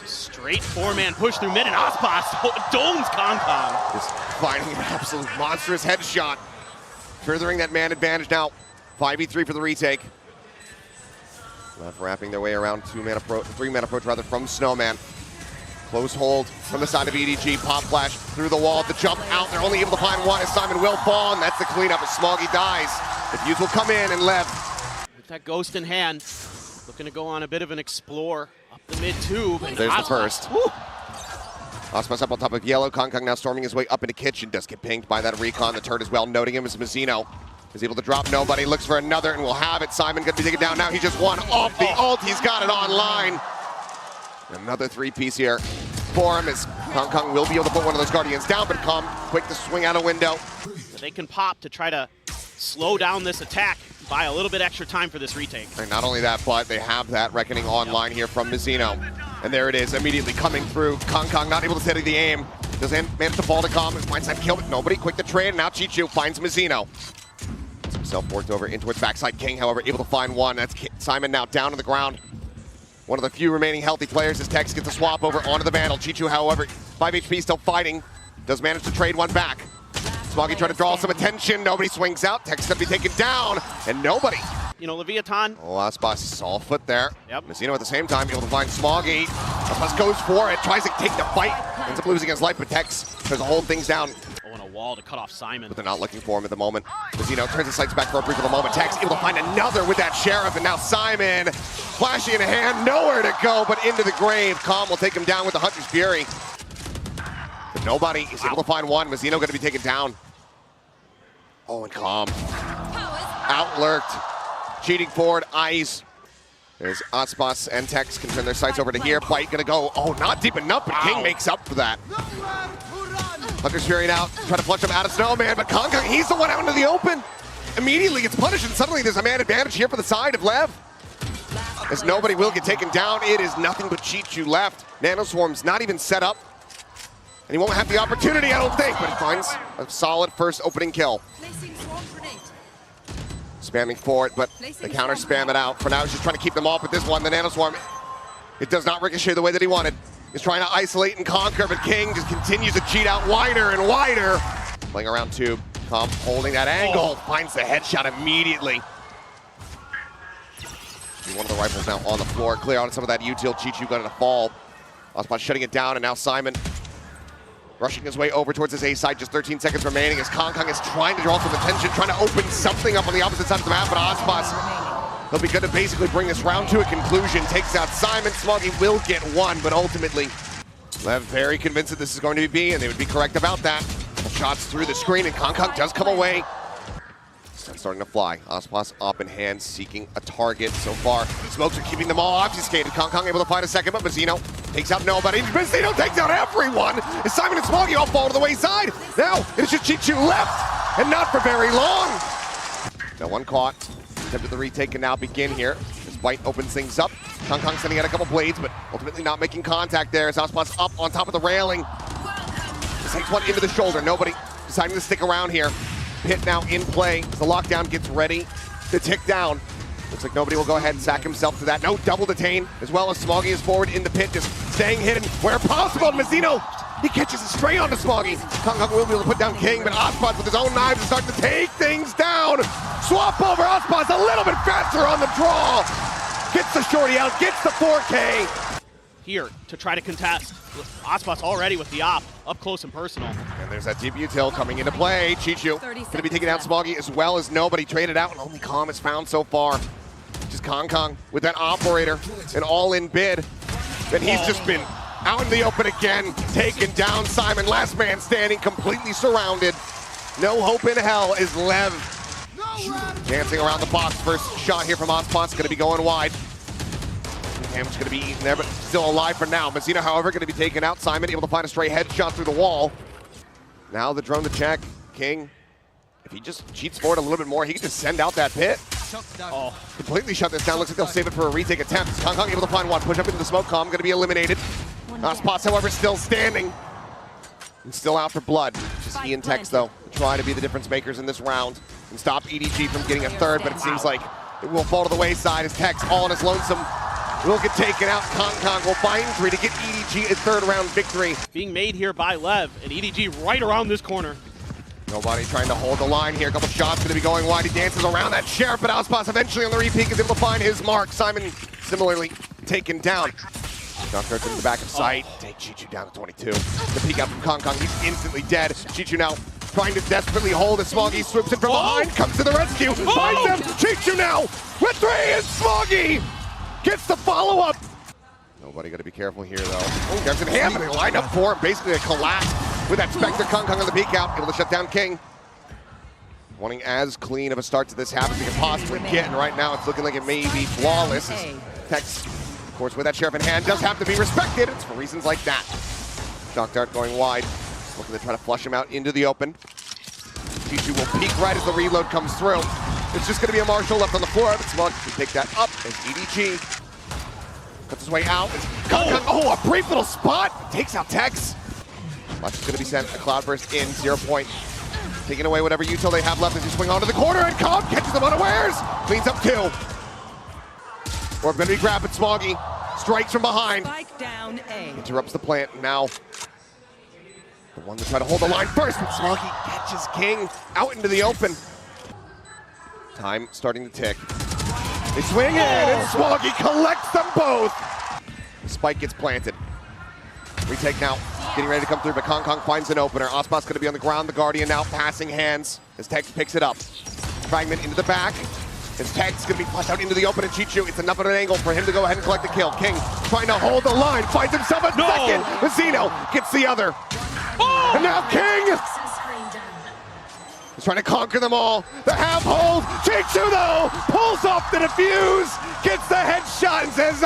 Straight four-man push through mid, and Aspas domes Kong. Just finding an absolute monstrous headshot. Furthering that man advantage now. 5v3 for the retake. Left wrapping their way around 3-man approach rather from Snowman. Close hold from the side of EDG. Pop flash through the wall. The jump out. They're only able to find one as Simon will fall, and that's the cleanup as Smoggy dies. The Fuse will come in and Lev. With that ghost in hand, looking to go on a bit of an explore up the mid tube. There's the first. Aspas up on top of yellow. Kong now storming his way up into kitchen. Does get pinged by that recon. The turret as well, noting him as Mazzino. Is able to drop nobody. Looks for another and will have it. Simon gonna be taken down now. He just won off the ult. He's got it online. Another three-piece here for him as Kong will be able to put one of those Guardians down, but Calm quick to swing out a window. They can pop to try to slow down this attack, buy a little bit extra time for this retake. And not only that, but they have that Reckoning online here from Mazzino. And there it is, immediately coming through. Kong not able to steady the aim. Doesn't manage to fall to Calm. Finds time to kill, but nobody. Quick to trade, and now Chichu finds Mazzino. Gets himself worked over into its backside. King, however, able to find one. That's Simon now down on the ground. One of the few remaining healthy players as Tex gets a swap over onto the Vandal. Chichu, however, 5 HP still fighting. Does manage to trade one back. Smoggy trying to draw some attention. Nobody swings out. Tex gonna be taken down, and nobody. You know, Leviathan. Oh, Aspas saw foot there. Yep. Mazzino at the same time able to find Smoggy. Aspas goes for it, tries to take the fight. Ends up losing his life, but Tex tries to hold things down. Oh, and a wall to cut off Simon. But they're not looking for him at the moment. Mazzino turns his sights back for a brief of the moment. Tex able to find another with that Sheriff, and now Simon flashing in a hand, nowhere to go but into the grave. Calm will take him down with the Hunter's Fury. But nobody is able to find one. Mazzino going to be taken down. Oh, and Calm outlurked, cheating forward, eyes. There's Aspas and Tex can turn their sights over to here. Bite gonna go, oh, not deep enough, but King makes up for that. Hunter's Fury out, trying to flush him out of Snowman, but Kong, he's the one out into the open. Immediately gets punished, and suddenly there's a man advantage here for the side of Lev. As nobody will get taken down, it is nothing but Chichu left. Nanoswarm's not even set up. And he won't have the opportunity, I don't think, but he finds a solid first opening kill. Spamming for it, but the counter spam it out. For now, he's just trying to keep them off with this one. The Nanoswarm, it does not ricochet the way that he wanted. He's trying to isolate and conquer, but King just continues to cheat out wider and wider. Playing around tube, Calm holding that angle, finds the headshot immediately. One of the rifles now on the floor, clear out some of that util. Chichu got it to fall. Aspas shutting it down, and now Simon rushing his way over towards his A side, just 13 seconds remaining as Kong is trying to draw some attention, trying to open something up on the opposite side of the map, but Aspas, he'll be good to basically bring this round to a conclusion. Takes out Simon. Smoggy will get one, but ultimately, Lev very convinced that this is going to be B, and they would be correct about that. Shots through the screen, and Kong does come away. That's starting to fly. Aspas up in hand, seeking a target so far. Smokes are keeping them all obfuscated. Kong able to find a second, but Mazzino takes out nobody. Mazzino takes out everyone. As Simon and Smoggy all fall to the wayside. Now it's just Chichu left, and not for very long. Now one caught. Attempted the retake can now begin here. As Bite opens things up. Kong sending out a couple blades, but ultimately not making contact there. As Aspas up on top of the railing. Just takes one into the shoulder. Nobody deciding to stick around here. Pit now in play as the lockdown gets ready to tick down. Looks like nobody will go ahead and sack himself to that. No double detain, as well as Smoggy is forward in the pit, just staying hidden where possible. Mazzino, he catches it straight onto Smoggy. Kong will be able to put down King, but Aspas with his own knives is starting to take things down. Swap over, Aspas a little bit faster on the draw. Gets the shorty out, gets the 4K. Here to try to contest. Aspas already with the op, up close and personal. And there's that deep util coming into play. Chichu going to be taking out Smoggy as well as nobody. Traded out, and only Calm is found so far. Just Kong with that operator, an all-in bid. Then he's just been out in the open again, taken down. Simon, last man standing, completely surrounded. No hope in hell is Lev. Dancing around the box. First shot here from Aspas, going to be going wide. Damage going to be eaten there, but still alive for now. Mazzino, however, going to be taken out. Simon able to find a stray headshot through the wall. Now the drone to check. King, if he just cheats forward a little bit more, he can just send out that pit. Oh, completely shut this down. Looks like they'll save it for a retake attempt. Kong able to find one. Push up into the smoke. Calm going to be eliminated. Aspas, however, still standing. And still out for blood. Just he and Tex, though, try to be the difference makers in this round and stop EDG from getting a third, but it seems like it will fall to the wayside as Tex all on his lonesome. will get taken out. Kong will find injury to get EDG a third round victory. Being made here by Lev, and EDG right around this corner. Nobody trying to hold the line here. A couple shots going to be going wide. He dances around that Sheriff, but Auspas eventually on the repeat is able to find his mark. Simon similarly taken down. Dr. into the back of sight. Take Chichu down to 22. The peek out from Kong. He's instantly dead. Chichu now trying to desperately hold as Smoggy swoops in from behind. Comes to the rescue. Finds him. Chichu now with 3, and Smoggy gets the follow-up. Nobody got to be careful here, though. There's an hand, and they line up for him. Basically a collapse with that Spectre. Kong on the peek out, able to shut down King. Wanting as clean of a start to this half as he can possibly get, and right now it's looking like it may be flawless. Tex, of course, with that Sheriff in hand, does have to be respected. It's for reasons like that. Shock Dart going wide, looking to try to flush him out into the open. Chichu will peek right as the reload comes through. It's just going to be a Marshall left on the floor, but Smog can take that up as EDG cuts his way out. Oh, a brief little spot. Takes out Tex. Much is going to be sent. A Cloudburst in, 0 point. Taking away whatever util they have left as he swing onto the corner, and Cobb catches them unawares. Cleans up 2. Orb going to be grabbing Smoggy. Strikes from behind. Spike down A. Interrupts the plant. Now, the one to try to hold the line first, but Smoggy catches King out into the open. Time starting to tick. They swing in, and Smoggy collects them both. The spike gets planted. Retake now, getting ready to come through, but Kong finds an opener. Ospas going to be on the ground. The Guardian now passing hands as Tex picks it up. Fragment into the back. As Tex going to be flushed out into the open, and Chichu, it's enough of an angle for him to go ahead and collect the kill. King trying to hold the line, finds himself a second. Mazzino gets the other. And now King is trying to conquer them all. The half hold. Chichu, though, pulls off the defuse, gets the headshot, and says,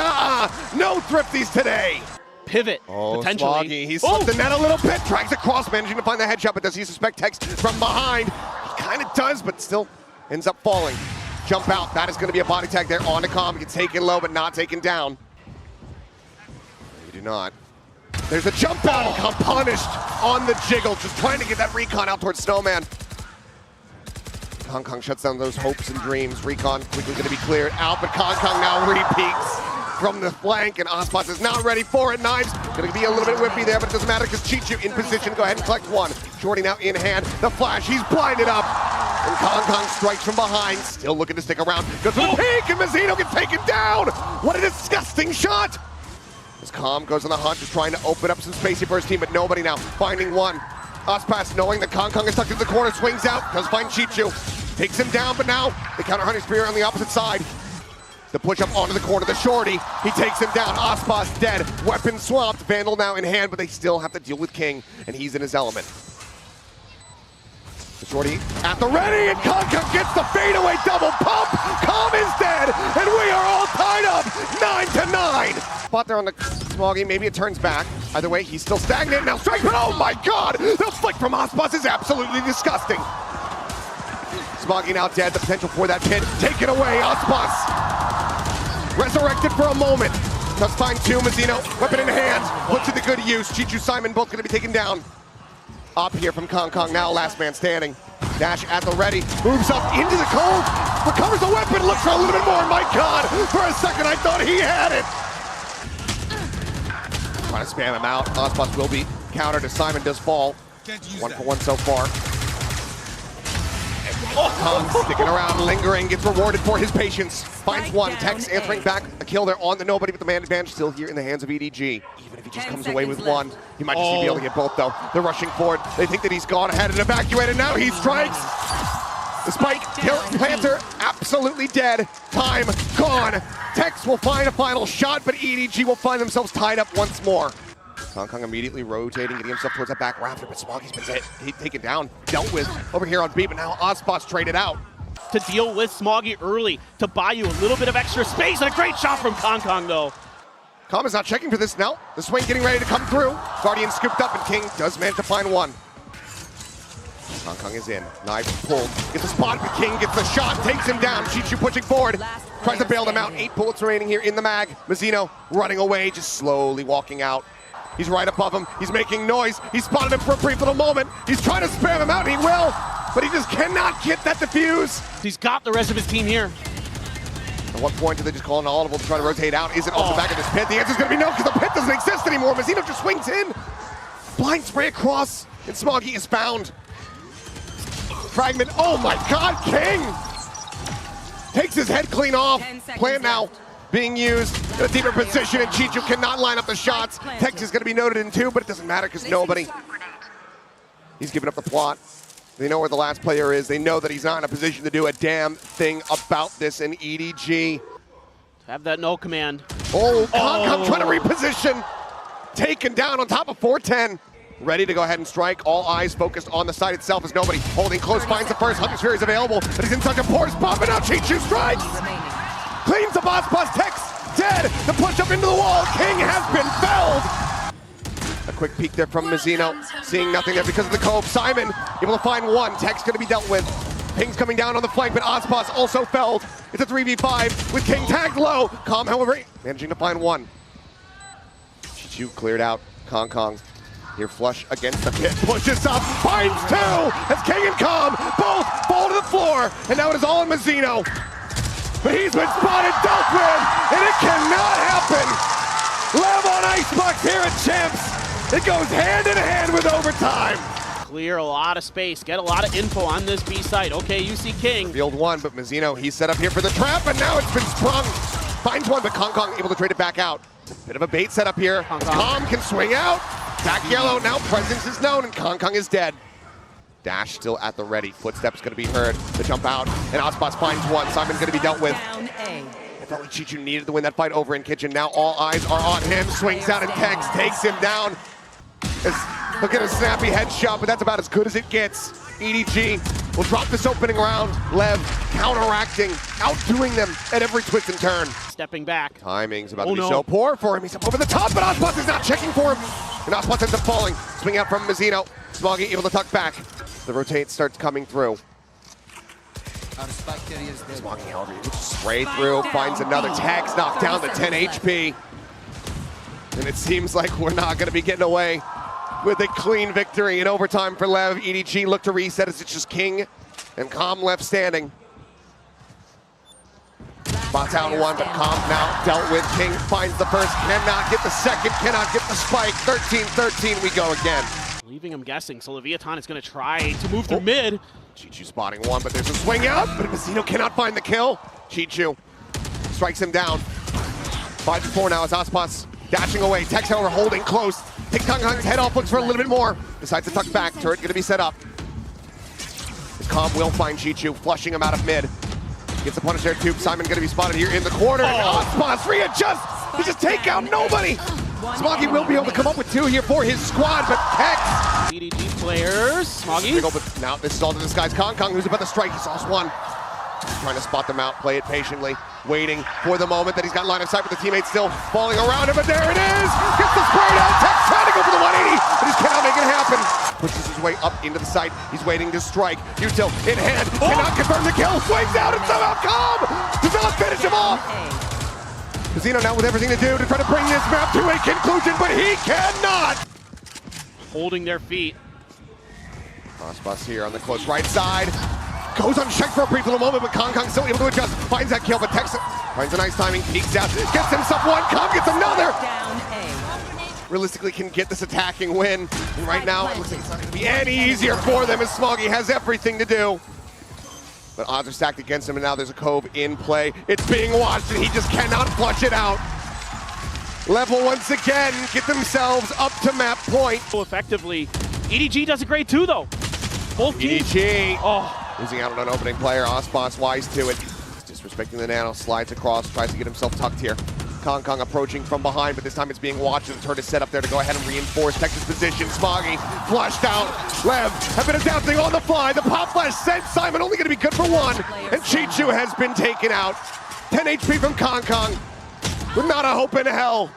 no thrifties today. Pivot, potentially. Smoggy, he's slipped the net a little bit, drags across, managing to find the headshot, but does he suspect Tex from behind? He kind of does, but still ends up falling. Jump out, that is going to be a body tag there on the Calm. He gets taken low, but not taken down. We do not. There's a jump out, and Calm punished on the jiggle, just trying to get that recon out towards Snowman. Kong shuts down those hopes and dreams. Recon quickly going to be cleared out, but Kong now repeats from the flank, and Ospas is not ready for it. Knives going to be a little bit whippy there, but it doesn't matter because Chichu in position. Go ahead and collect one. Shorty now in hand. The flash, he's blinded up. And Kong strikes from behind, still looking to stick around. Goes for the peek, and Mazzino gets taken down. What a disgusting shot. As Calm goes on the hunt, just trying to open up some space here for his team, but nobody now. Finding one. Ospas, knowing that Kong is tucked into the corner, swings out, does find Chichu. Takes him down, but now the counter hunting spear on the opposite side. The push up onto the corner, the Shorty. He takes him down. Ospas dead. Weapon swapped. Vandal now in hand, but they still have to deal with King, and he's in his element. The Shorty at the ready, and Kong gets the fadeaway double pump. Calm is dead, and we are all tied up 9-9. Spot there on the Smoggy. Maybe it turns back. Either way, he's still stagnant. Now strike, but oh my god! The flick from Ospas is absolutely disgusting. Smoggy now dead. The potential for that pin taken away. Ospas resurrected for a moment. Does find 2. Mazzino, weapon in hand, puts it to good use. Chichu, Simon, both going to be taken down. Up here from Kong, now last man standing. Dash at the ready, moves up into the cold, recovers the weapon, looks for a little bit more. My god, for a second I thought he had it. Trying to spam him out. Ospas will be countered as Simon does fall. 1 for 1 so far. Kong sticking around, lingering, gets rewarded for his patience. Finds one. Tex answering back. A kill there on the nobody, but the man advantage still here in the hands of EDG. Even if he just comes away with one, he might just be able to get both though. They're rushing forward. They think that he's gone ahead and evacuated. Now he strikes. The spike, Planter, absolutely dead. Time gone. Tex will find a final shot, but EDG will find themselves tied up once more. Kong immediately rotating, getting himself towards that back rafter, but Smoggy's been taken down, dealt with over here on B, but now Ospas traded out. To deal with Smoggy early, to buy you a little bit of extra space, and a great shot from Kong though. Calm is not checking for this now. The swing getting ready to come through. Guardian scooped up, and King does manage to find one. Kong is in, knives pulled, gets a spot, but King gets the shot, takes him down. Chichu pushing forward, tries to bail them out. 8 bullets remaining here in the mag. Mazzino running away, just slowly walking out. He's right above him. He's making noise. He spotted him for a brief little moment. He's trying to spam him out, and he will, but he just cannot get that defuse. He's got the rest of his team here. At what point do they just call an audible to try to rotate out? Is it off the back of this pit? The answer's gonna be no, because the pit doesn't exist anymore. Mazzino just swings in. Blind spray across, and Smoggy is found. Fragment, oh my God, King! Takes his head clean off. Plan now being used in a deeper position, and Chichu cannot line up the shots. Tex is gonna be noted in 2, but it doesn't matter because nobody. He's giving up the plot. They know where the last player is. They know that he's not in a position to do a damn thing about this in EDG. Have that no command. Oh, Concom trying to reposition. Taken down on top of 410. Ready to go ahead and strike. All eyes focused on the site itself as nobody holding close. Finds the first. Hunter's Fury is available, but he's in such a poor spot. But now Chichu strikes. Cleans the boss plus Tex. Dead. The push up into the wall. King has been felled. A quick peek there from Mazzino. Seeing nothing there because of the Cove. Simon able to find one. Tex going to be dealt with. Ping's coming down on the flank, but Ozpos also felled. It's a 3v5 with King tagged low. Calm, however, managing to find one. Chichu cleared out. Kong. Here flush against the pit, pushes up, finds 2 as King and Calm both fall to the floor, and now it is all on Mazzino. But he's been spotted, dealt with, and it cannot happen. Lev on Icebox here at Champs. It goes hand in hand with overtime. Clear a lot of space, get a lot of info on this B site. Okay, you see King. Field 1, but Mazzino, he's set up here for the trap, and now it's been sprung. Finds one, but Kong able to trade it back out. Bit of a bait set up here. Calm can swing out. Back yellow, now presence is known, and Kong is dead. Dash still at the ready. Footsteps gonna be heard. The jump out, and Ozpos finds one. Simon's gonna be dealt with. If only Chichu needed to win that fight over in Kitchen. Now all eyes are on him. Swings out and Tex takes him down. Look at a snappy headshot, but that's about as good as it gets. EDG will drop this opening round. Lev counteracting, outdoing them at every twist and turn. Stepping back. Timing's about to be so poor for him. He's up over the top, but Ozpos is not checking for him. And Ozpos ends up falling. Swing out from Mazzino. Smoggy able to tuck back. The rotate starts coming through. Smoggy, however, he just spray through, finds another. Tags knocked down to 10 HP. And it seems like we're not going to be getting away with a clean victory in overtime for Lev. EDG look to reset as it's just King and Calm left standing. Spots out one, but Calm now dealt with. King finds the first, cannot get the second, cannot get the spike. 13-13, we go again. Leaving him guessing, so Leviathan is going to try to move through mid. Chichu spotting one, but there's a swing out, but Mazzino cannot find the kill. Chichu strikes him down. 5-4 now as Ozpos dashing away. Tex, however, holding close. Takes Kong's head off, looks for a little bit more. Decides to tuck back. Turret going to be set up. Calm will find Chichu, flushing him out of mid. Gets the punish there too. Simon going to be spotted here in the corner. Ozpos readjust. He just take out nobody. Smoggy will be able to come up with 2 here for his squad, but Tex. EDG players. Smoggy. Now this is all to disguise Kong, who's about to strike. He saw one. Trying to spot them out, play it patiently, waiting for the moment that he's got line of sight, but the teammates still falling around him, but there it is! Gets the spray down, Tex trying to go for the 180, but just cannot make it happen. Pushes his way up into the site, he's waiting to strike. Util in hand, cannot confirm the kill, swings out and somehow Calm does not finish him off! Mazzino now with everything to do to try to bring this map to a conclusion, but he cannot! Holding their feet. Ozpos here on the close right side. Goes unchecked for a brief little moment, but Kong still able to adjust. Finds that kill, but Tex finds a nice timing, peeks out, gets himself one, Kong gets another! Realistically can get this attacking win. And right now, it looks like it's not going to be any easier for them as Smoggy has everything to do. But odds are stacked against him, and now there's a Cove in play. It's being watched, and he just cannot flush it out. Level once again get themselves up to map point. So effectively, EDG does it great too, though. Both teams. EDG. Losing out on an opening player, Ozpos wise to it. Disrespecting the nano, slides across, tries to get himself tucked here. Kong approaching from behind, but this time it's being watched, and the turret is set up there to go ahead and reinforce Texas' position. Smoggy flushed out. Lev have been adapting on the fly. The pop flash sent Simon, only going to be good for 1. And Chichu has been taken out. 10 HP from Kong with not a hope in hell.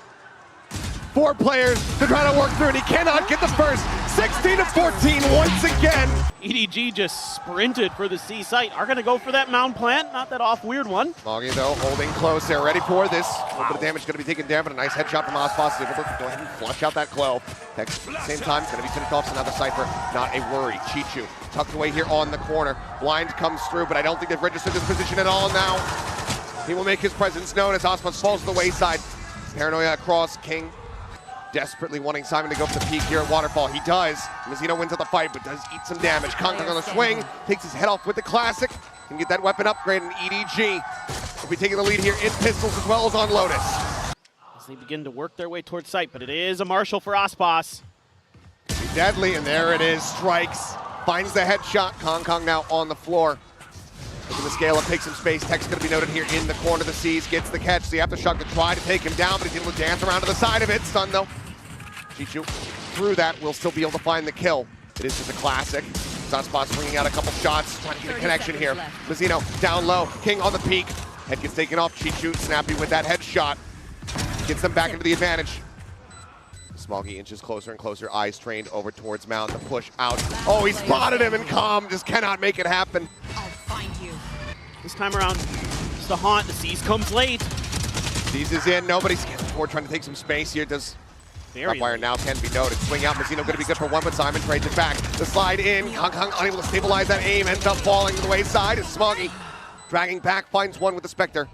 4 players to try to work through, and he cannot get the first. 16-14 once again. EDG just sprinted for the C site. Are going to go for that mound plant. Not that off weird one. Smoggy though holding close there, ready for this. A little bit of damage going to be taken down, but a nice headshot from Ozpos. Able to go ahead and flush out that Clove. Tex at the same time going to be finished off. So now the Cypher, not a worry. Chichu tucked away here on the corner. Blind comes through, but I don't think they've registered this position at all now. He will make his presence known as Osmos falls to the wayside. Paranoia across, King desperately wanting Simon to go for the peak here at Waterfall. He does. Mizzino wins at the fight, but does eat some damage. Kong on the swing, takes his head off with the classic. Can get that weapon upgrade in EDG. We'll be taking the lead here in pistols as well as on Lotus. As they begin to work their way towards site, but it is a Marshall for Ospas. Deadly, and there it is. Strikes, finds the headshot. Kong now on the floor. Looking to scale up, take some space. Tech's going to be noted here in the corner of the Seas. Gets the catch. The aftershock to try to take him down, but he's able to dance around to the side of it. Stun though. Chichu through that will still be able to find the kill. It is just a classic. Sunspot's bringing out a couple shots, trying to get a connection here. Mizzino down low, King on the peak. Head gets taken off. Chichu snappy with that headshot. Gets them back into the advantage. Smoggy inches closer and closer, eyes trained over towards Mount. The push out. Oh, he spotted him, and Calm just cannot make it happen. I'll find you. This time around, it's the haunt. The Seas comes late. Seas is in. Nobody's getting forward, trying to take some space here. Does Wire now can be noted. Swing out. Mizzino going to be good for one, but Simon trades it back. The slide in. Kong unable to stabilize that aim. Ends up falling to the wayside. It's Smoggy dragging back. Finds one with the Spectre.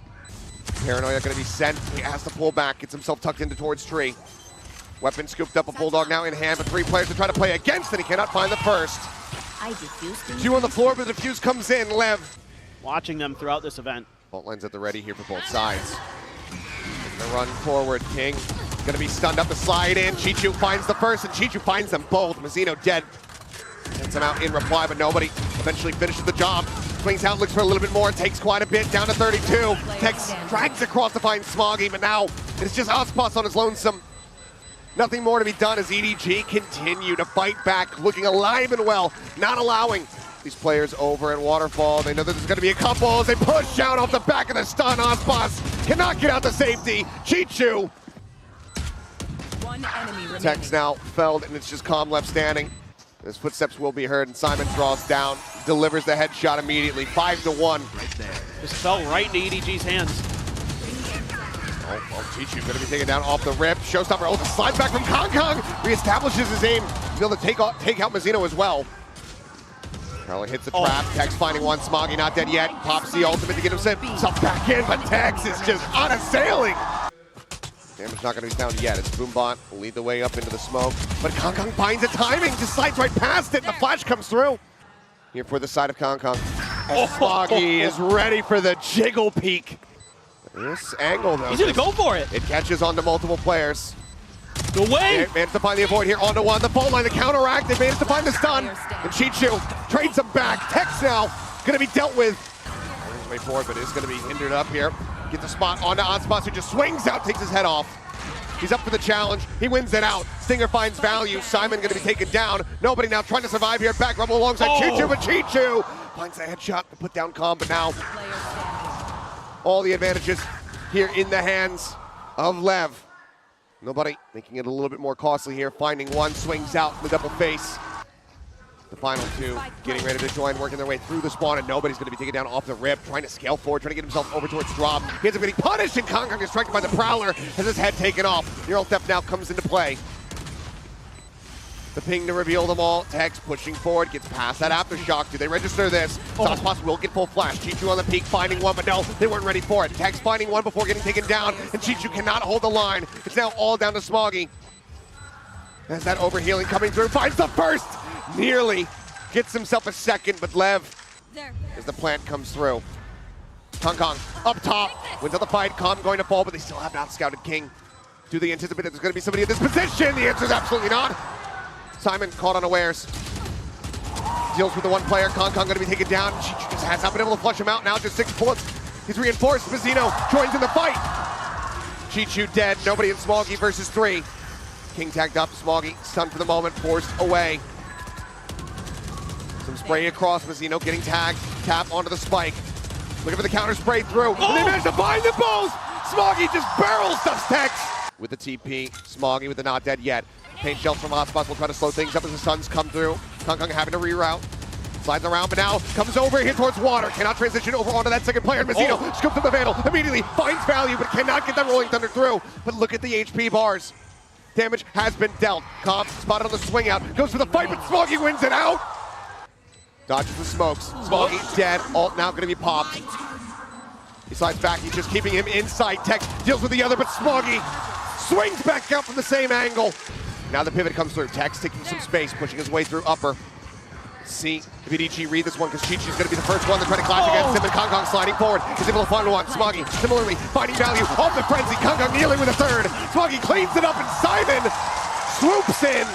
Paranoia going to be sent. He has to pull back. Gets himself tucked into towards tree. Weapon scooped up. A Bulldog now in hand, but 3 players to try to play against, and he cannot find the first. I defused 2 on the floor, but the defuse comes in. Lev. Watching them throughout this event. Fault lines at the ready here for both sides. Gonna run forward. King gonna be stunned up the slide in. Chichu finds the first, and Chichu finds them both. Mizzino dead. Sends him out in reply, but nobody eventually finishes the job. Swings out, looks for a little bit more, takes quite a bit, down to 32. Tex drags across to find Smoggy, but now it's just Ospas on his lonesome. Nothing more to be done as EDG continue to fight back, looking alive and well, not allowing these players over at Waterfall. They know that there's going to be a couple as they push down off the back of the stun. Ospas cannot get out the safety. Chichu. One enemy remaining. Tex now felled, and it's just Calm left standing. His footsteps will be heard, and Simon draws down, delivers the headshot immediately. 5-1. Right there. Just fell right into EDG's hands. Oh, Chichu going to be taken down off the rip. Showstopper also slides back from Kong. Reestablishes his aim. He's able to take out Mizzino as well. Charlie hits the trap. Tex finding one. Smoggy not dead yet. Pops the ultimate to get himself back in, but Tex is just unassailing. Damage not going to be found yet. It's Boombot will lead the way up into the smoke, but Kong finds the timing, just slides right past it, and the flash comes through. Here for the side of Kong. Smoggy is ready for the jiggle peek. This angle, though. He's going to go for it. It catches onto multiple players. Go away. They managed to find the avoid here, onto one. The fault line, the counteract. They managed to find the stun. And Chichu trades him back. Tex now going to be dealt with. His way forward, but is going to be hindered up here. Gets a spot onto Ospas, who just swings out, takes his head off. He's up for the challenge. He wins it out. Stinger finds value. Simon going to be taken down. Nobody now trying to survive here. Back rumble alongside Chichu, but Chichu finds a headshot to put down Calm, but now all the advantages here in the hands of Lev. Nobody making it a little bit more costly here. Finding one, swings out the double face. The final 2 getting ready to join, working their way through the spawn, and nobody's going to be taken down off the rip, trying to scale forward, trying to get himself over towards drop. He ends up getting punished, and Kong is stricken by the Prowler, has his head taken off. Neural Theft now comes into play. The ping to reveal them all. Tex pushing forward, gets past that aftershock. Do they register this? Ospas will get full flash. Chichu on the peak, finding one, but no, they weren't ready for it. Tex finding one before getting taken down, and Chichu cannot hold the line. It's now all down to Smoggy. As that overhealing coming through, finds the first! Nearly gets himself a second, but Lev, as the plant comes through. Kong up top, wins out the fight. Calm going to fall, but they still have not scouted King. Do they anticipate that there's going to be somebody in this position? The answer is absolutely not. Simon caught unawares. Deals with the one player. Kong going to be taken down. Chichu just has not been able to flush him out. Now just 6 bullets. He's reinforced. Mizzino joins in the fight. Chichu dead. Nobody in Smoggy versus 3. King tagged up. Smoggy stunned for the moment. Forced away. Some spray across. Mizzino getting tagged. Tap onto the spike. Looking for the counter spray through. And they managed to find them both. Smoggy just barrel stuffs Tex. With the TP. Smoggy with the not dead yet. Paint shells from Ospas will try to slow things up as the suns come through. Kong having to reroute. Slides around, but now comes over here towards water. Cannot transition over onto that second player. Mizzino scoops up the Vandal. Immediately finds value, but cannot get that Rolling Thunder through. But look at the HP bars. Damage has been dealt. Calm spotted on the swing out. Goes for the fight, but Smoggy wins it out. Dodges the smokes. Smoggy dead. Ult now going to be popped. He slides back, he's just keeping him inside. Tex deals with the other, but Smoggy swings back out from the same angle. Now the pivot comes through. Tex taking some space, pushing his way through upper. See if EDG read this one, because Chi-Chi's going to be the first one to try to clash against him, and Kong sliding forward. He's able to find one. Smoggy similarly finding value off the frenzy. Kong kneeling with a third. Smoggy cleans it up, and Simon swoops in.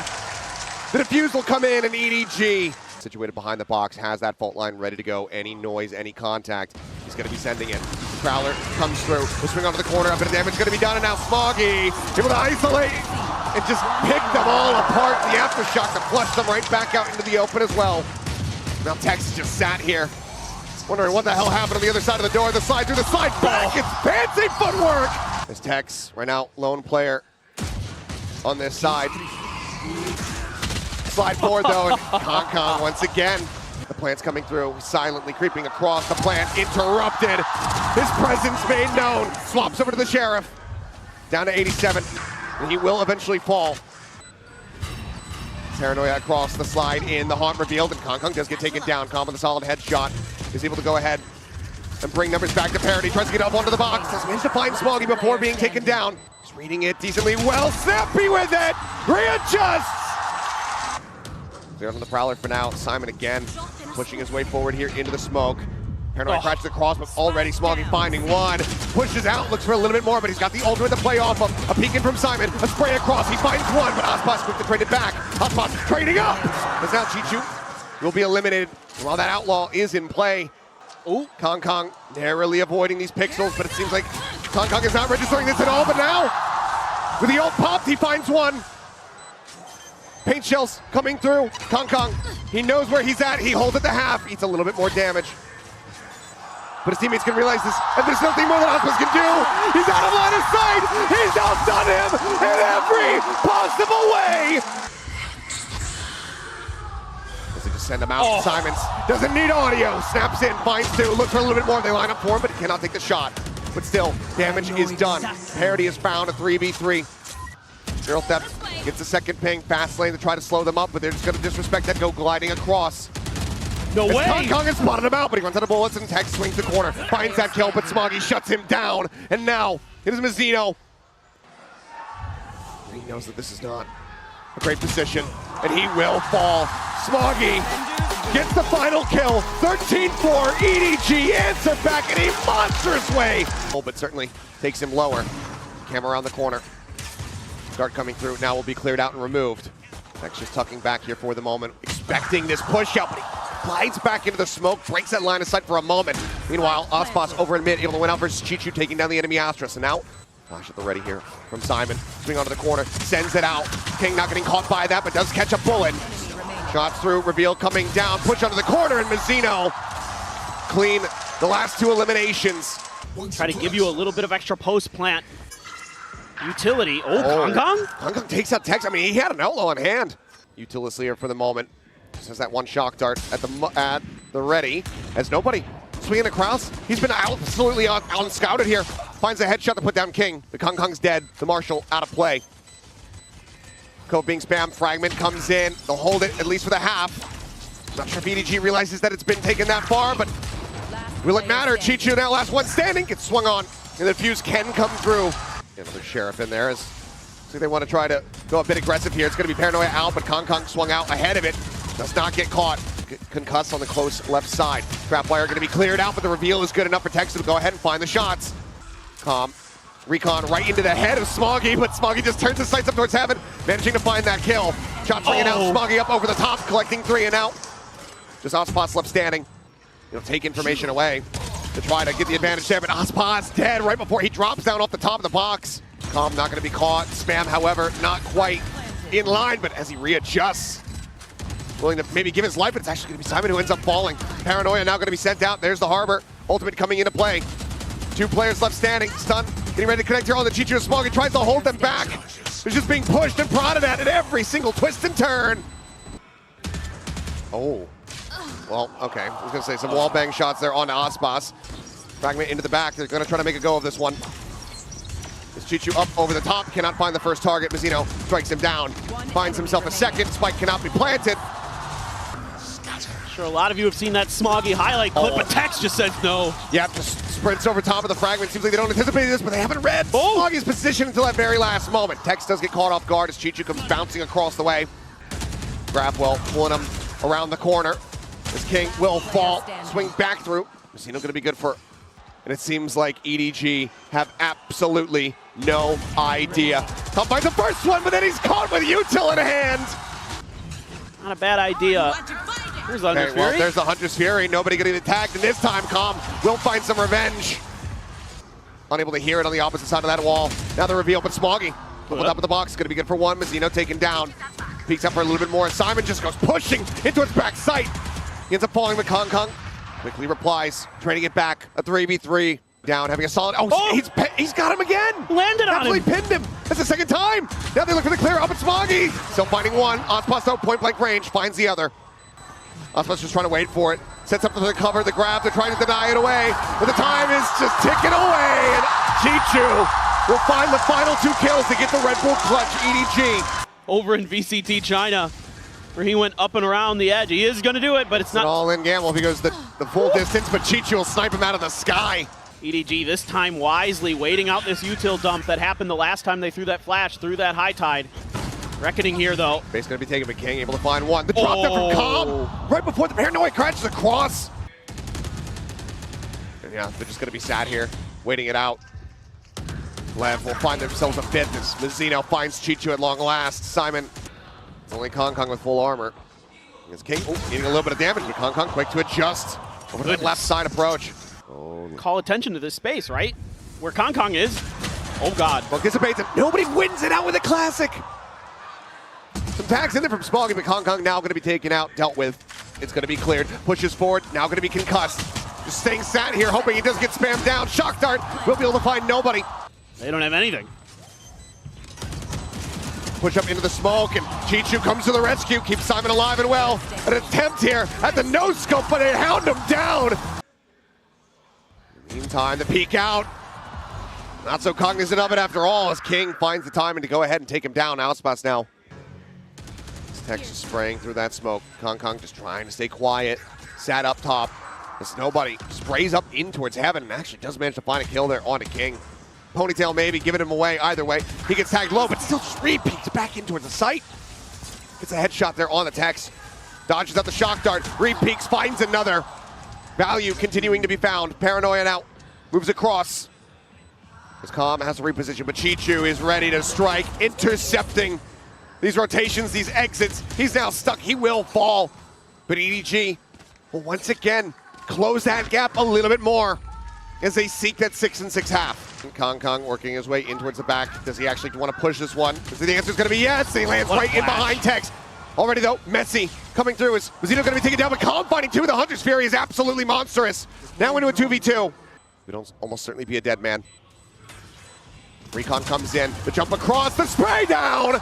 The defuse will come in, and EDG, situated behind the box, has that fault line ready to go. Any noise, any contact, he's going to be sending it. Prowler comes through. The swing onto the corner. A bit of damage going to be done, and now Smoggy able to isolate and just pick them all apart. The aftershock to flush them right back out into the open as well. Now Tex just sat here, wondering what the hell happened on the other side of the door. The slide through the slide back. It's fancy footwork. There's Tex right now, lone player on this side. Slide forward though, and Kong once again. The plant's coming through, silently creeping across the plant, interrupted. His presence made known. Swaps over to the Sheriff. Down to 87, and he will eventually fall. Paranoia across the slide in, the haunt revealed, and Kong does get taken down. Kong with a solid headshot is able to go ahead and bring numbers back to parity. Tries to get up onto the box, has managed to find Smoggy before being taken down. He's reading it decently well, snappy with it, readjusts! There's on the Prowler for now. Simon again pushing his way forward here into the smoke. Paranoia crashes across, but already Smoggy finding one. Pushes out, looks for a little bit more, but he's got the ultimate to play off of. A peek in from Simon, a spray across, he finds one, but Ospas quick to trade it back. Ospas trading up! As now Chi-Chu will be eliminated while that outlaw is in play. Ooh, Kong narrowly avoiding these pixels, but it seems like Kong is not registering this at all, but now, with the ult popped, he finds one. Paint shells coming through. Kong, he knows where he's at. He holds it to half, eats a little bit more damage. But his teammates can realize this, and there's nothing more that Ospas can do. He's out of line of sight. He's outdone him in every possible way. Does he just send him out? Simons doesn't need audio. Snaps in, finds two, looks for a little bit more. They line up for him, but he cannot take the shot. But still, damage is done. Parity is found, a 3v3. Zero Theft gets a second ping, fast lane to try to slow them up, but they're just going to disrespect that, go gliding across. No way! Kong has spotted him out, but he runs out of bullets, and Tex swings the corner, finds that kill, but Smoggy shuts him down. And now, it is Mazzino. He knows that this is not a great position, and he will fall. Smoggy gets the final kill. 13-4, EDG answer back in a monstrous way. But certainly takes him lower. Camera around the corner. Dart coming through, now will be cleared out and removed. Tex just tucking back here for the moment, expecting this push out, but he glides back into the smoke, breaks that line of sight for a moment. Meanwhile, Ospas over in mid, able to win out versus Chi-Chu, taking down the enemy Astra. So now, flash at the ready here from Simon. Swing onto the corner, sends it out. King not getting caught by that, but does catch a bullet. Shots through, reveal coming down, push onto the corner, and Mazzino clean the last two eliminations. Try to give you a little bit of extra post-plant utility. Oh, Kong? Kong takes out Tex. I mean, he had an outlaw in hand. Utilis here for the moment. Just has that one shock dart at the ready. As nobody swinging across. He's been absolutely unscouted here. Finds a headshot to put down King. The Kong's dead. The Marshal out of play. Cove being spammed. Fragment comes in. They'll hold it at least for the half. Not sure if EDG realizes that it's been taken that far, but will it matter? Chi-Chu now last one standing. Gets swung on. And the fuse can come through. Another Sheriff in there. So they want to try to go a bit aggressive here. It's going to be Paranoia out, but Kong swung out ahead of it. Does not get caught. Concussed on the close left side. Trapwire going to be cleared out, but the reveal is good enough for Tex to go ahead and find the shots. Recon right into the head of Smoggy, but Smoggy just turns his sights up towards heaven, managing to find that kill. Shot bringing out Smoggy up over the top, collecting 3 and out. Just Ospas left standing. He'll take information away to try to get the advantage there, but Ospas dead right before he drops down off the top of the box. Not going to be caught. Spam, however, not quite in line, but as he readjusts, willing to maybe give his life, but it's actually going to be Simon who ends up falling. Paranoia now going to be sent out. There's the Harbor. Ultimate coming into play. 2 players left standing. Stun, getting ready to connect here on the Chi-Chu and Smoggy. Tries to hold them back. They're just being pushed and prodded at every single twist and turn. Oh. Well, okay. I was going to say some wallbang shots there on Ospas. Fragment into the back. They're going to try to make a go of this one. Is Chi-Chu up over the top, cannot find the first target. Mazzino strikes him down, finds himself a second. Spike cannot be planted. Sure, a lot of you have seen that Smoggy highlight clip, but Tex just says no. Yeah, just sprints over top of the fragment. Seems like they don't anticipate this, but they haven't read Smoggy's position until that very last moment. Tex does get caught off guard as Chichu comes bouncing across the way. Grabwell pulling him around the corner. As King will fall, swing back through. Messino gonna be good for, and it seems like EDG have absolutely no idea. Tom finds the first one, but then he's caught with util in hand. Not a bad idea. Here's Hunter's Okay, well, Fury. there's the Hunter's Fury. Nobody getting tagged, and this time Calm will find some revenge. Unable to hear it on the opposite side of that wall. Now the reveal, but Smoggy up on top of the box. Gonna be good for one. Messino taken down. Peeks up for a little bit more. Simon just goes pushing into his back sight. He ends up falling with Kong Kong. Quickly replies, trying to get back. A 3v3 down, having a solid. He's got him again. Landed on him. Absolutely pinned him. That's the second time. Now they look for the clear up at Smoggy. Still finding one. Ospas though, point blank range, finds the other. Ospas just trying to wait for it. Sets up for the cover, the grab. They're trying to deny it away, but the time is just ticking away. And Chichu will find the final 2 kills to get the Red Bull clutch. EDG. Over in VCT China, where he went up and around the edge. He is going to do it, but it's not. An all-in gamble if he goes the full distance, but Chichu will snipe him out of the sky. EDG this time wisely waiting out this util dump that happened the last time they threw that flash through that high tide. Reckoning here though. Base gonna be taken, but King able to find one. The drop there from Calm right before the paranoid crashes across. And yeah, they're just gonna be sat here, waiting it out. Lev will find themselves a business. Messino finds Chichu at long last. Simon, it's only Kong Kong with full armor. It's King needing a little bit of damage, but Kong Kong quick to adjust over to that left side approach. Call attention to this space, right? Where Kong Kong is. Oh God. Well, anticipates it. Nobody wins it out with a classic. Some tags in there from Smoggy, but Kong Kong now going to be taken out, dealt with. It's going to be cleared. Pushes forward, now going to be concussed. Just staying sat here, hoping he doesn't get spammed down. Shock dart, will be able to find nobody. They don't have anything. Push up into the smoke, and Chichu comes to the rescue, keeps Simon alive and well. An attempt here at the no-scope, but they hound him down. Meantime, the peek out. Not so cognizant of it after all, as King finds the timing to go ahead and take him down. Outspace now. Tex is spraying through that smoke. Kong Kong just trying to stay quiet. Sat up top. As nobody sprays up in towards heaven and actually does manage to find a kill there onto King. Ponytail maybe giving him away either way. He gets tagged low, but still just re-peeks back in towards the site. Gets a headshot there on the Tex. Dodges out the shock dart. Re-peeks, finds another. Value continuing to be found. Paranoia now moves across. As Calm has to reposition, but Chichu is ready to strike, intercepting these rotations, these exits. He's now stuck. He will fall. But EDG will once again close that gap a little bit more as they seek that 6 and 6.5. Kong Kong working his way in towards the back. Does he actually want to push this one? The answer is going to be yes. He lands right in behind Tex. Already though, Messi coming through. Is Messino going to be taken down? But Calm finding 2. The Hunter's Fury is absolutely monstrous. Now into a 2v2. It'll almost certainly be a dead man. Recon comes in. The jump across. The spray down.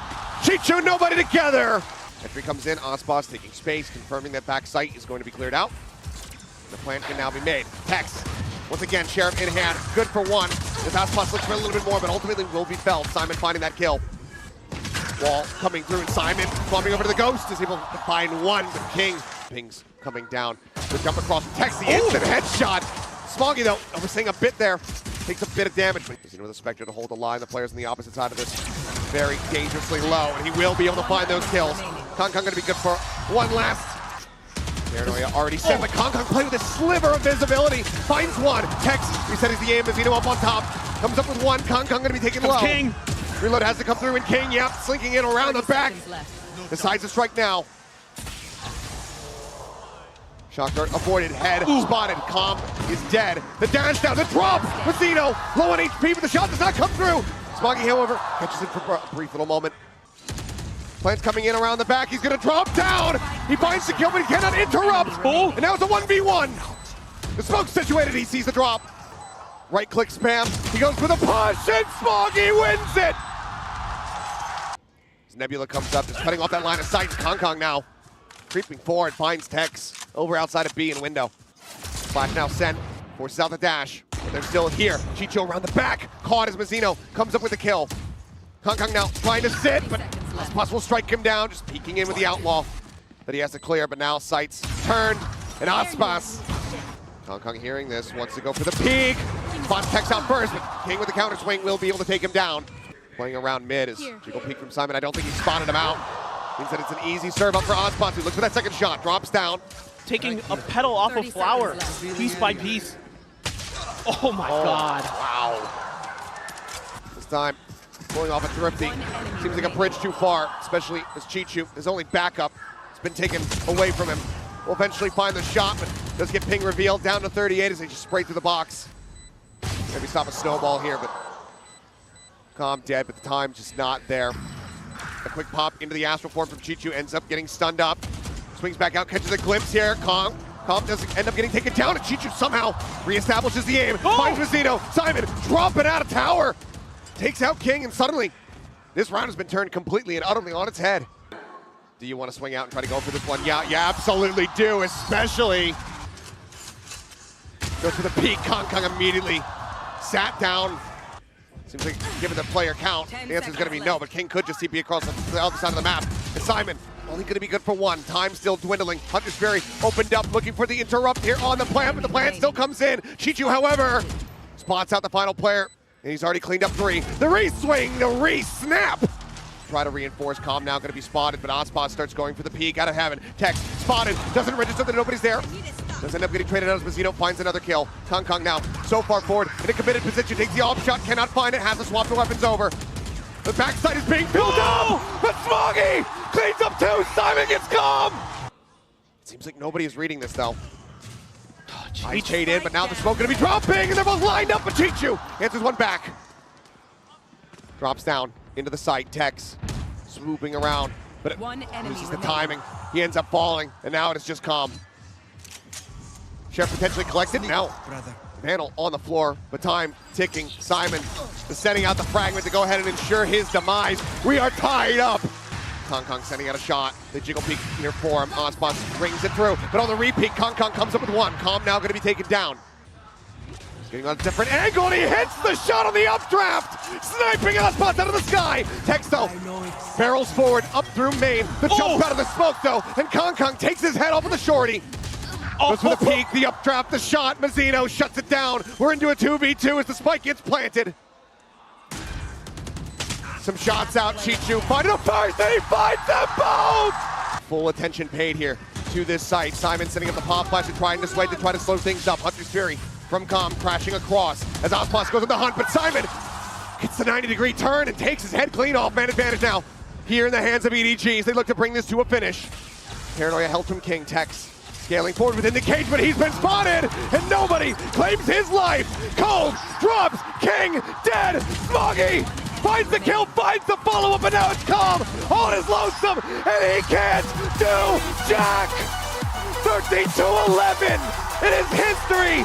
Chichu, nobody together. Entry comes in. Ospas taking space, confirming that back sight is going to be cleared out. The plan can now be made. Tex, once again, Sheriff in hand. Good for one. As Ospas looks for a little bit more, but ultimately will be felled. Simon finding that kill. Wall coming through, and Simon bumping over to the Ghost is able to find one, but King pings coming down. The jump across Tex, the instant headshot. Smoggy, though, overseeing a bit there. Takes a bit of damage, but he's with a Spectre to hold the line. The players on the opposite side of this very dangerously low, and he will be able to find those kills. Kong Kong going to be good for one last. Paranoia already set, but Kong Kong played with a sliver of visibility. Finds one. Tex resets the aim. Messino up on top. Comes up with one. Kong Kong going to be taken low. King. Reload has to come through, and King, yep, slinking in around the back. Decides to strike now. Shock dart avoided, head spotted. Calm is dead. The dash down, the drop. Messino low on HP, but the shot does not come through. Smoggy, however, catches it for a brief little moment. Plant's coming in around the back. He's going to drop down. He finds the kill, but he cannot interrupt. And now it's a 1v1. The smoke's situated. He sees the drop. Right click spam. He goes for the push, and Smoggy wins it. As Nebula comes up, just cutting off that line of sight. Kong Kong now creeping forward, finds Tex over outside of B in window. Flash now sent, forces out the dash, but they're still here. Chichu around the back, caught as Messino comes up with the kill. Kong Kong now trying to sit, but Ospas will strike him down, just peeking in with the outlaw that he has to clear, but now sights turned, and Ospas. Kong hearing this, wants to go for the peek. Spots Tex out first, but King with the counter swing will be able to take him down. Playing around mid is jiggle peek from Simon. I don't think he spotted him out. Means that it's an easy serve up for Ozpot, who looks for that second shot, drops down. Taking a petal off of Flower, piece by piece. Oh my God. Wow. This time, pulling off a thrifty. Seems like a bridge too far, especially as Chichu, his only backup, has been taken away from him. Will eventually find the shot, but does get ping revealed down to 38 as they just spray through the box. Maybe stop a snowball here, but Calm dead, but the time just not there. A quick pop into the astral form from Chichu, ends up getting stunned up. Swings back out, catches a glimpse here. Calm doesn't end up getting taken down, and Chichu somehow reestablishes the aim. Finds Mazzino. Simon dropping out of tower. Takes out King, and suddenly this round has been turned completely and utterly on its head. Do you want to swing out and try to go for this one? Yeah, you absolutely do, especially. Goes for the peak. Kong immediately sat down. Seems like given the player count, the answer is going to be no, but King could just TP across the other side of the map. And Simon only going to be good for one. Time still dwindling. Hunter's Fury opened up, looking for the interrupt here on the plant, but the plant still comes in. Chichu, however, spots out the final player, and he's already cleaned up three. The re-swing, the re-snap. Try to reinforce. Calm now going to be spotted, but Ozpot starts going for the peek out of heaven. Tex spotted, doesn't register that nobody's there. Does end up getting traded out as Mazzino finds another kill. Kong now so far forward in a committed position, takes the off shot, cannot find it, has to swap the weapons over. The backside is being filled up, but Smoggy cleans up two. Simon gets Calm. It seems like nobody is reading this though. Ice paid in, but now the smoke going to be dropping, and they're both lined up, but Chichu answers one back. Drops down into the site. Tex swooping around, but it loses the timing. He ends up falling, and now it is just Calm. Sheriff potentially collected. Now, Mantle on the floor, but time ticking. Simon is sending out the fragment to go ahead and ensure his demise. We are tied up. Kong sending out a shot. The jiggle peek near for him. Ozpot rings it through, but on the repeat, Kong comes up with one. Calm now going to be taken down. He's getting on a different angle, and he hits the shot on the updraft. Sniping Ozpot out of the sky. Tex though barrels forward up through main. The jump out of the smoke though, and Kong takes his head off of the shorty. Goes for the peek, the updraft, the shot. Mazzino shuts it down. We're into a 2v2 as the spike gets planted. Some shots out. Chichu finding a first, and he finds them both! Full attention paid here to this site. Simon setting up the pop flash and trying to sway to try to slow things up. Hunter's Fury from Calm crashing across as Ozpot goes on the hunt, but Simon gets the 90-degree turn and takes his head clean off. Man advantage now here in the hands of EDG as they look to bring this to a finish. Paranoia held from King. Tex scaling forward within the cage, but he's been spotted, and nobody claims his life. Cold drops, King dead. Smoggy finds the kill, finds the follow-up, and now it's Calm on his lonesome, and he can't do jack. 13-11, it is history.